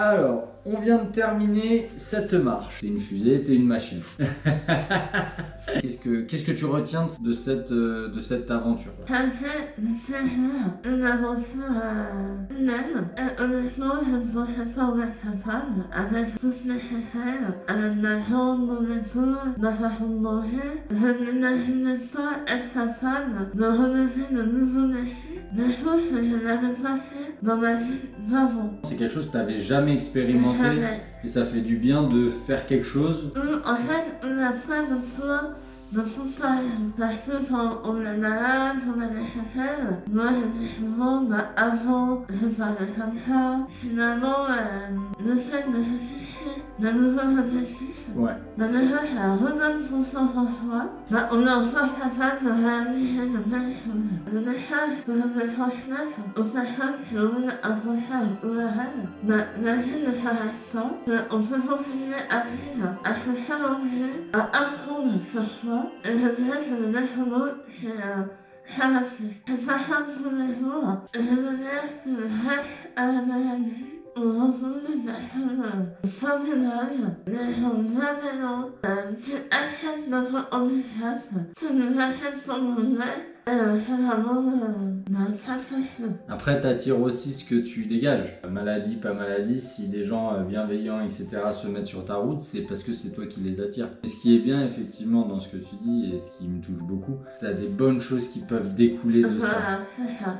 Alors, on vient de terminer cette marche. T'es une fusée, t'es une machine. Qu'est-ce que tu retiens de cette aventure? Ça fait une aventure humaine. Et honnêtement, je ne pensais pas où être capable, avec tout ce nécessaire, avec ma jambe, mon épaule, ma façon de manger. Je n'imaginais pas être capable de relever de nouveaux défis, des choses que je n'avais pas fait dans ma vie d'avant. C'est quelque chose que t'avais jamais expérimenté Jamais. et ça fait du bien de faire quelque chose. En fait, on n'a pas de choix de tout ça. Parce que quand on est malade, on a des séquelles. Moi, je dis souvent, avant, je parlais comme ça. Finalement, le fait de se fixer de nouveaux objectifs, Ouais. déjà, ça redonne confiance en soi. On est enfin capable de réaliser de belles choses. Le message que je veux transmettre aux personnes qui ont accroché à URL, la vie ne s'arrête pas. On peut continuer à vivre, à se challenger, à apprendre sur soi. Et je dirais que le maître mot, c'est s'arrêter. C'est pas simple tous les jours. Et je veux dire que le reste à la maladie, on retrouve des personnes formidables, des gens bienveillants, qui acceptent notre handicap, qui nous acceptent comme on est. C'est vraiment très précieux. Après, t'attires aussi ce que tu dégages. Maladie, pas maladie, si des gens bienveillants, etc. se mettent sur ta route, c'est parce que c'est toi qui les attires. Et ce qui est bien, effectivement, dans ce que tu dis, et ce qui me touche beaucoup, t'as des bonnes choses qui peuvent découler de ça. Voilà, c'est ça.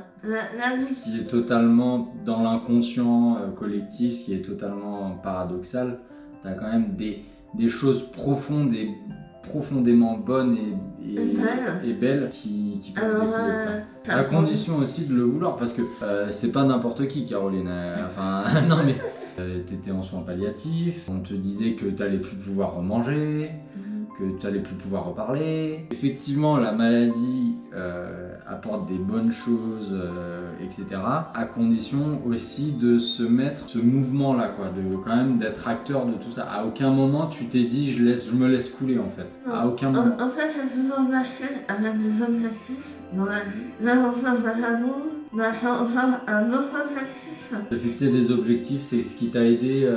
La vie. Ce qui est totalement dans l'inconscient collectif, ce qui est totalement paradoxal, t'as quand même des choses profondes et profondément bonnes et belles qui peuvent découler de ça. À condition aussi de le vouloir, parce que c'est pas n'importe qui, Caroline. Enfin, non mais t'étais en soins palliatifs, on te disait que t'allais plus pouvoir remanger, que tu allais plus pouvoir reparler. Effectivement, la maladie apporte des bonnes choses, etc. À condition aussi de se mettre ce mouvement-là, quoi, de quand même d'être acteur de tout ça. À aucun moment tu t'es dit je me laisse couler en fait. Non. À aucun moment. En fait, j'ai toujours marché avec des objectifs dans la vie. Là, on fait de l'amour, on fait un autre objectif. De fixer des objectifs, c'est ce qui t'a aidé.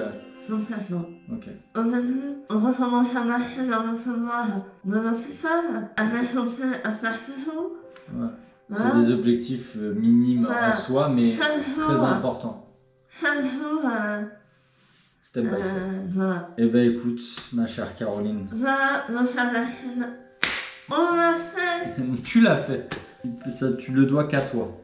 Complètement. Ok. Au début, on recommence à marcher dans le couloir de l'hôpital, avec son pied à faire toujours. Ouais. Voilà. C'est des objectifs minimes Voilà. en soi, mais Chaque très jour. importants. Chaque jour, Step by step. voilà. Eh ben écoute, ma chère Caroline, Voilà, donc la machine. On l'a fait. tu l'as fait. Ça, tu le dois qu'à toi.